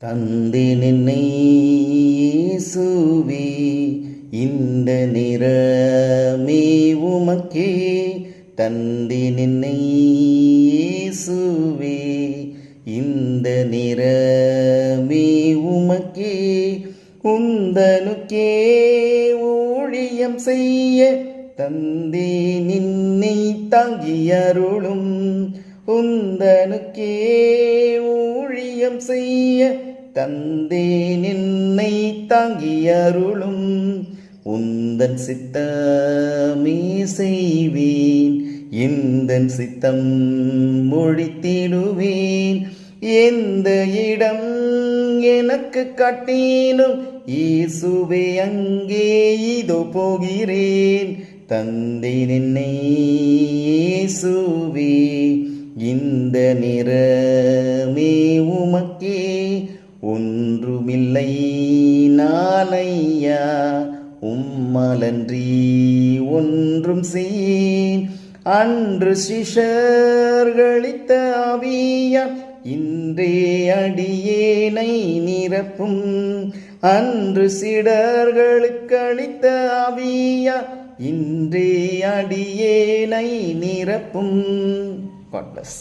தந்தேன் என்னை இயேசுவே, இந்த நிறமே உமக்கே. தந்தேன் என்னை இயேசுவே, இந்த நிறமே உமக்கே. உந்தனுக்கே ஊழியம் செய்ய தந்தேன் என்னை தாங்கியருளும். உந்தனுக்கே ஊழியம் செய்ய தந்தேன் என்னை தாங்கியருளும். உந்தன் சித்தமே செய்வேன், எந்தன் சித்தம் மொழித்திடுவேன். எந்த இடம் எனக்கு காட்டினும் இயேசுவே அங்கே இதோ போகிறேன். தந்தேன் என்னை இயேசுவே, இந்த நிறமே உமக்கே. ஒன்றுமில்லை நானையா, உம்மலன்றி ஒன்றும் செய்யேன். அன்று சிஷ்யர்களித்த ஆவியா, இன்றே அடியேனை நிரப்பும். அன்று சீடர்களுக்கு அளித்த ஆவியா, இன்றே அடியேனை நிரப்பும். God bless.